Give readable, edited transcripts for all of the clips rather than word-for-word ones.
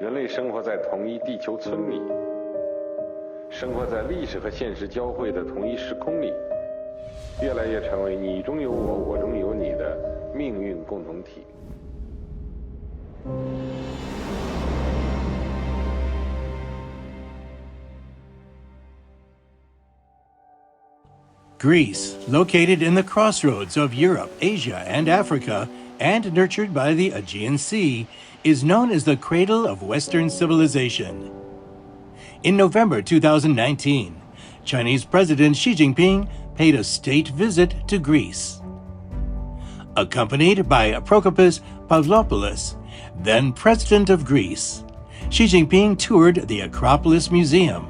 人类生活在同一地球村里，生活在历史和现实交汇的同一时空里，越来越成为你中有我，我中有你的命运共同体。Greece, located in the crossroads of Europe, Asia, and Africa, and nurtured by the Aegean Sea, is known as the cradle of Western civilization. In November 2019, Chinese President Xi Jinping paid a state visit to Greece. Accompanied by Procopius Pavlopoulos, then President of Greece, Xi Jinping toured the Acropolis Museum.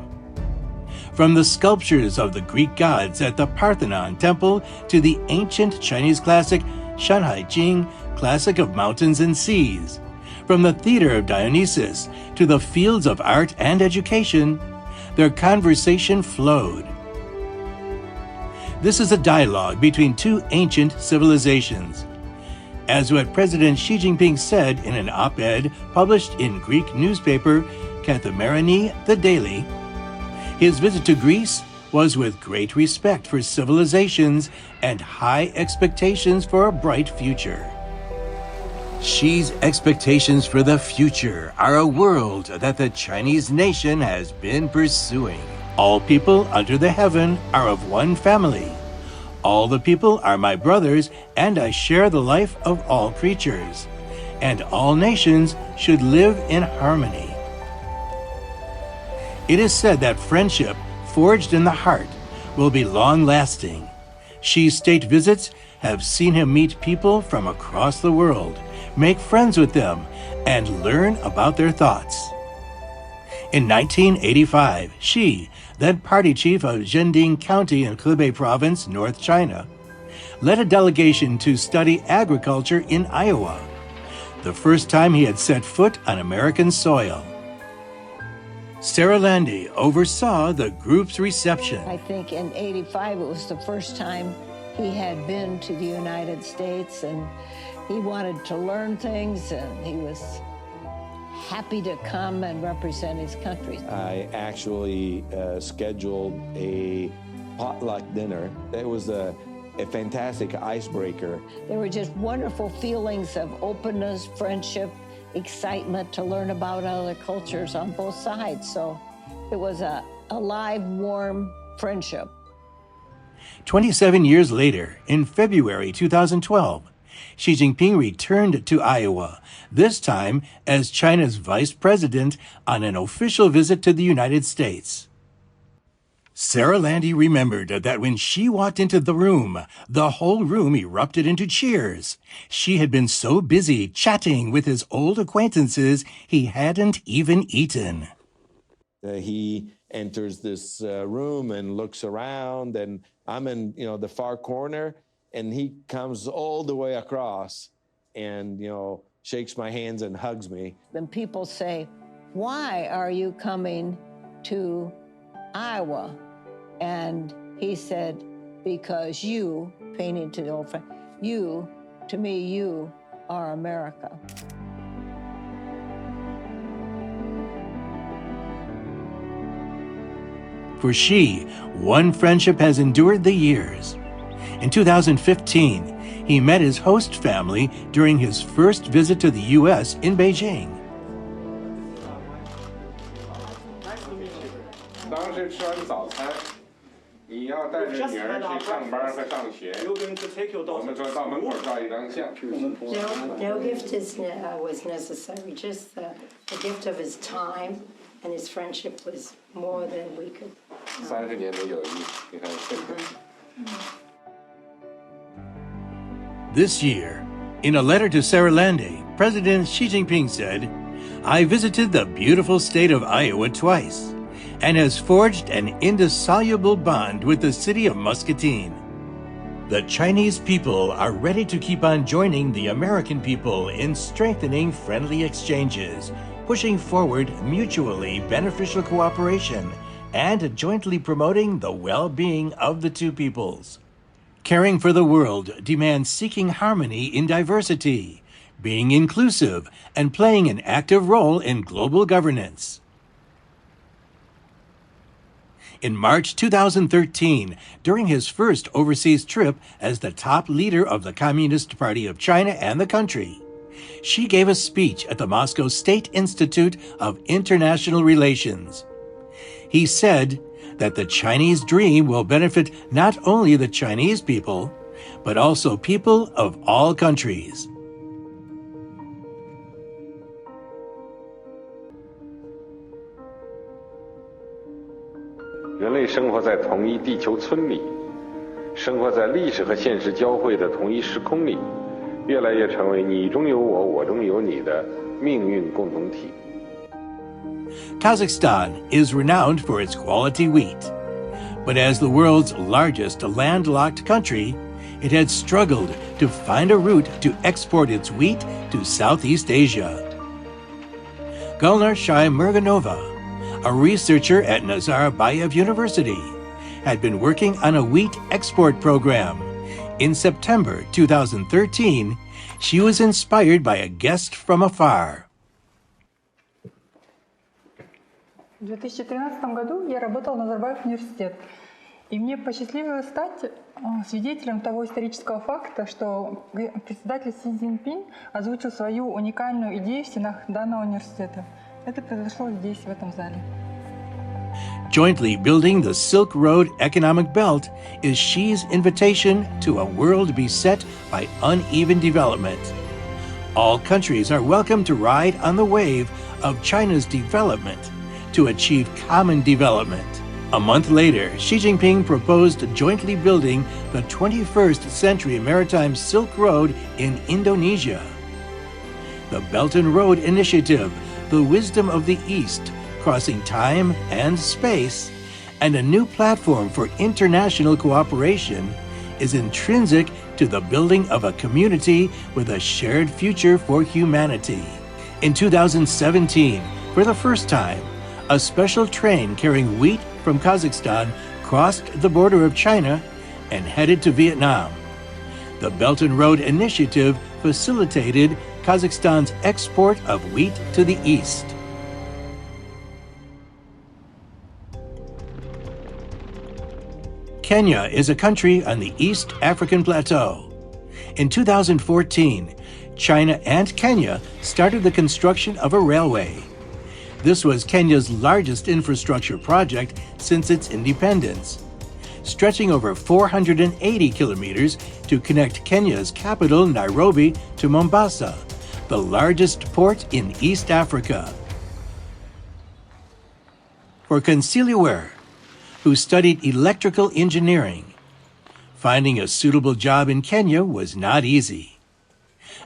From the sculptures of the Greek gods at the Parthenon Temple to the ancient Chinese classic Shanhai Jing, classic of mountains and seas, from the theater of Dionysus to the fields of art and education, their conversation flowed. This is a dialogue between two ancient civilizations. As what President Xi Jinping said in an op-ed published in Greek newspaper Kathimerini the Daily, his visit to Greece was with great respect for civilizations and high expectations for a bright future. Xi's expectations for the future are a world that the Chinese nation has been pursuing. All people under the heaven are of one family. All the people are my brothers, and I share the life of all creatures. And all nations should live in harmony. It is said that friendship, forged in the heart, will be long-lasting. Xi's state visits have seen him meet people from across the world, make friends with them, and learn about their thoughts. In 1985, Xi, then party chief of Zhending County in Hebei Province, North China, led a delegation to study agriculture in Iowa, the first time he had set foot on American soil. Sarah Landy oversaw the group's reception. I think in '85 it was the first time he had been to the United States, and he wanted to learn things, and he was happy to come and represent his country. I actually scheduled a potluck dinner. It was a fantastic icebreaker. There were just wonderful feelings of openness, friendship, excitement to learn about other cultures on both sides. So it was a live, warm friendship. 27 years later, in February 2012, Xi Jinping returned to Iowa, this time as China's vice president on an official visit to the United States. Sarah Landy remembered that when she walked into the room, the whole room erupted into cheers. She had been so busy chatting with his old acquaintances, he hadn't even eaten. He enters this room and looks around, and I'm in, the far corner, and he comes all the way across and, shakes my hands and hugs me. Then people say, "Why are you coming to Iowa?" And he said, "Because you," painting to the old friend, "you, to me, you are America." For Xi, one friendship has endured the years. In 2015, he met his host family during his first visit to the U.S. in Beijing. You're going to take your daughter to school? No gift was necessary. Just the gift of his time and his friendship was more than we could. This year, in a letter to Sarah Landy, President Xi Jinping said, "I visited the beautiful state of Iowa twice and has forged an indissoluble bond with the city of Muscatine. The Chinese people are ready to keep on joining the American people in strengthening friendly exchanges, pushing forward mutually beneficial cooperation, and jointly promoting the well-being of the two peoples. Caring for the world demands seeking harmony in diversity, being inclusive, and playing an active role in global governance. In March 2013, during his first overseas trip as the top leader of the Communist Party of China and the country, she gave a speech at the Moscow State Institute of International Relations. He said that the Chinese dream will benefit not only the Chinese people, but also people of all countries.人类生活在同一地球村里，生活在历史和现实交汇的同一时空里，越来越成为你中有我，我中有你的命运共同体。 Kazakhstan is renowned for its quality wheat, but as the world's largest landlocked country, it had struggled to find a route to export its wheat to Southeast Asia. Gulnar Shai-Murganova, a researcher at Nazarbayev University, had been working on a wheat export program. In September 2013, she was inspired by a guest from afar. В 2013 году я работала на Назарбаев университет, и мне посчастливилось стать свидетелем того исторического факта, что председатель Си Цзиньпин озвучил свою уникальную идею в стенах данного университета. Это произошло здесь, в этом зале. Jointly building the Silk Road economic belt is Xi's invitation to a world beset by uneven development. All countries are welcome to ride on the wave of China's development to achieve common development. A month later, Xi Jinping proposed jointly building the 21st century maritime Silk Road in Indonesia. The Belt and Road Initiative, the wisdom of the East, crossing time and space, and a new platform for international cooperation is intrinsic to the building of a community with a shared future for humanity. In 2017, for the first time, a special train carrying wheat from Kazakhstan crossed the border of China and headed to Vietnam. The Belt and Road Initiative facilitated Kazakhstan's export of wheat to the east. Kenya is a country on the East African Plateau. In 2014, China and Kenya started the construction of a railway. This was Kenya's largest infrastructure project since its independence, stretching over 480 kilometers to connect Kenya's capital, Nairobi, to Mombasa, the largest port in East Africa. For Conciliaware, who studied electrical engineering, finding a suitable job in Kenya was not easy.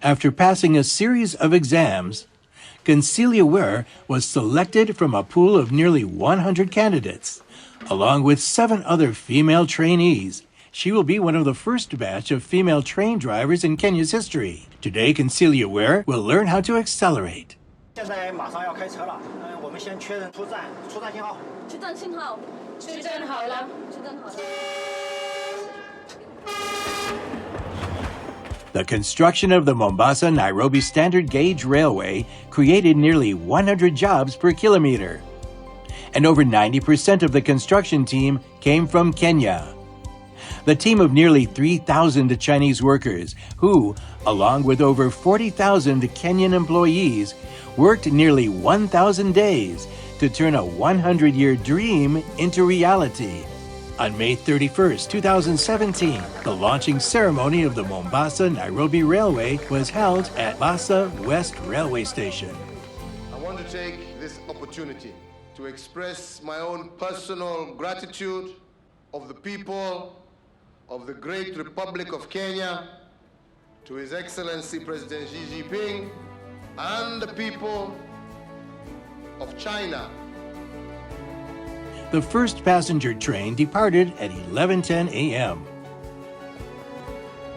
After passing a series of exams, Conciliaware was selected from a pool of nearly 100 candidates, along with 7 other female trainees. She will be one of the first batch of female train drivers in Kenya's history. Today, Conciliaware will learn how to accelerate. 现在马上要开车了，我们先确认出站信号。出站信号，出站好了，出站好了。 The construction of the Mombasa-Nairobi standard gauge railway created nearly 100 jobs per kilometer. And over 90% of the construction team came from Kenya. The team of nearly 3,000 Chinese workers who, along with over 40,000 Kenyan employees, worked nearly 1,000 days to turn a 100-year dream into reality. On May 31st, 2017, the launching ceremony of the Mombasa-Nairobi Railway was held at Mombasa West Railway Station. I want to take this opportunity to express my own personal gratitude of the people of the great Republic of Kenya to His Excellency President Xi Jinping and the people of China. The first passenger train departed at 11:10 a.m.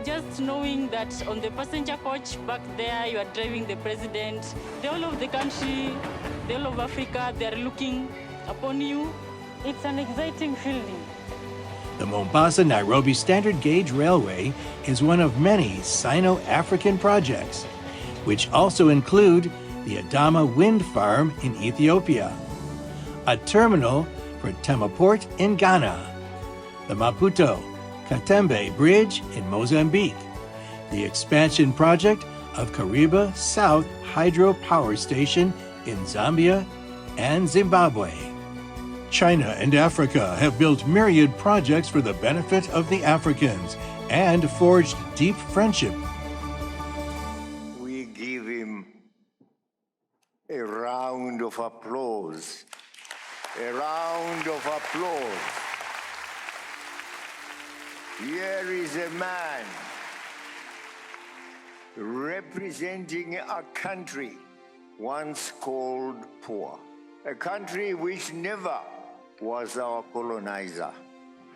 Just knowing that on the passenger coach back there you are driving the president, the whole of the country, the whole of Africa, they are looking upon you. It's an exciting feeling. The Mombasa-Nairobi Standard Gauge Railway is one of many Sino-African projects which also include the Adama Wind Farm in Ethiopia, a terminal for Temaport in Ghana, the Maputo Katembe Bridge in Mozambique, the expansion project of Kariba South Hydro Power Station in Zambia and Zimbabwe. China and Africa have built myriad projects for the benefit of the Africans and forged deep friendship. We give him a round of applause. A round of applause. Here is a man representing a country once called poor, a country which never was our colonizer.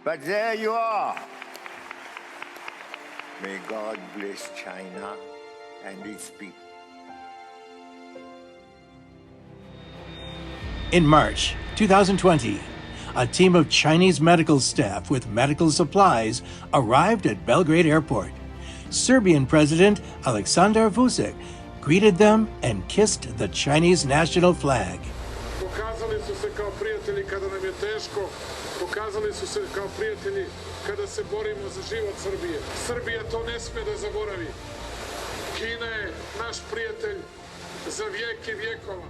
But there you are. May God bless China and its people. In March 2020, a team of Chinese medical staff with medical supplies arrived at Belgrade Airport. Serbian President Aleksandar Vučić greeted them and kissed the Chinese national flag. Pokazali su se kao prijatelji kada nam je teško, pokazali su se kao prijatelji kada se borimo za život Srbije. Srbija to ne sme da zaboravi. Kina je naš prijatelj za vijek i vjekova.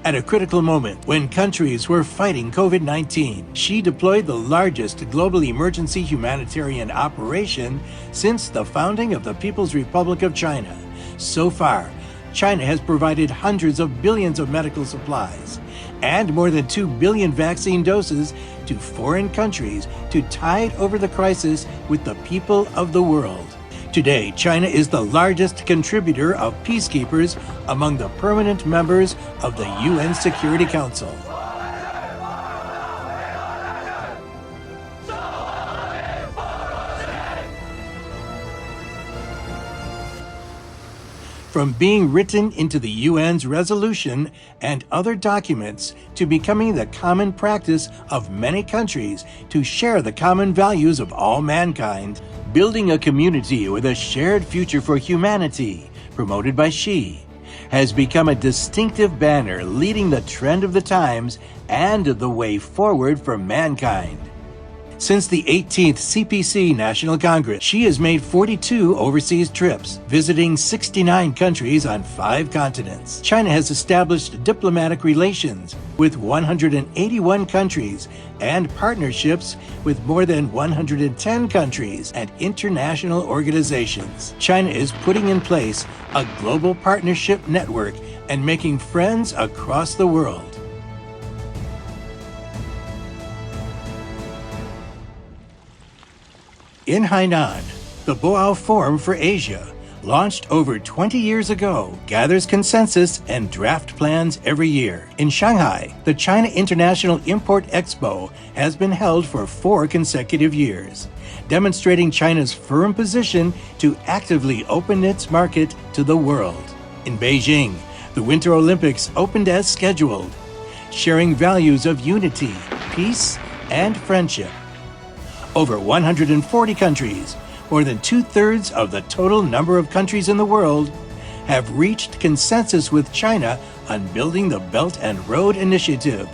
At a critical moment when countries were fighting COVID-19, she deployed the largest global emergency humanitarian operation since the founding of the People's Republic of China. So far, China has provided hundreds of billions of medical supplies and more than 2 billion vaccine doses to foreign countries to tide over the crisis with the people of the world. Today, China is the largest contributor of peacekeepers among the permanent members of the UN Security Council. From being written into the UN's resolution and other documents to becoming the common practice of many countries to share the common values of all mankind, building a community with a shared future for humanity, promoted by Xi, has become a distinctive banner leading the trend of the times and the way forward for mankind. Since the 18th CPC National Congress, she has made 42 overseas trips, visiting 69 countries on 5 continents. China has established diplomatic relations with 181 countries and partnerships with more than 110 countries and international organizations. China is putting in place a global partnership network and making friends across the world. In Hainan, the Boao Forum for Asia, launched over 20 years ago, gathers consensus and draft plans every year. In Shanghai, the China International Import Expo has been held for 4 consecutive years, demonstrating China's firm position to actively open its market to the world. In Beijing, the Winter Olympics opened as scheduled, sharing values of unity, peace, and friendship. Over 140 countries, more than 2/3 of the total number of countries in the world, have reached consensus with China on building the Belt and Road Initiative,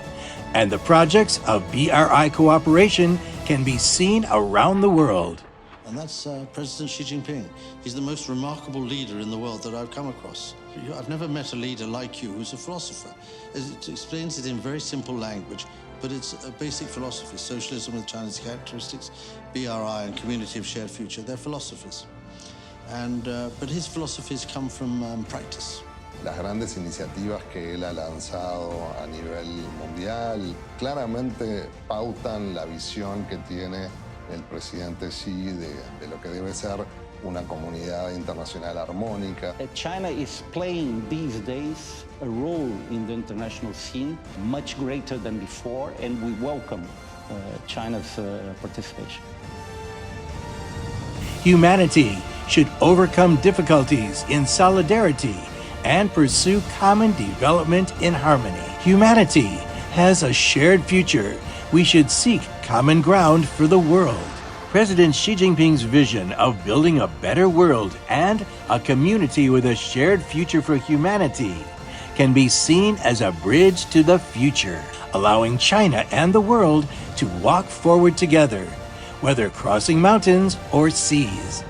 and the projects of BRI cooperation can be seen around the world. And that's President Xi Jinping. He's the most remarkable leader in the world that I've come across. I've never met a leader like you who's a philosopher. It explains it in very simple language, but it's a basic philosophy. Socialism with China's characteristics, BRI and Community of Shared Future, they're philosophies. But his philosophies come from practice. Las grandes iniciativas que él ha lanzado a nivel mundial claramente pautan la visión que tiene el presidente Xi de lo que debe ser una comunidad internacional armónica. China is playing these days a role in the international scene much greater than before, and we welcome China's participation. Humanity should overcome difficulties in solidarity and pursue common development in harmony. Humanity has a shared future. We should seek common ground for the world. President Xi Jinping's vision of building a better world and a community with a shared future for humanity can be seen as a bridge to the future, allowing China and the world to walk forward together, whether crossing mountains or seas.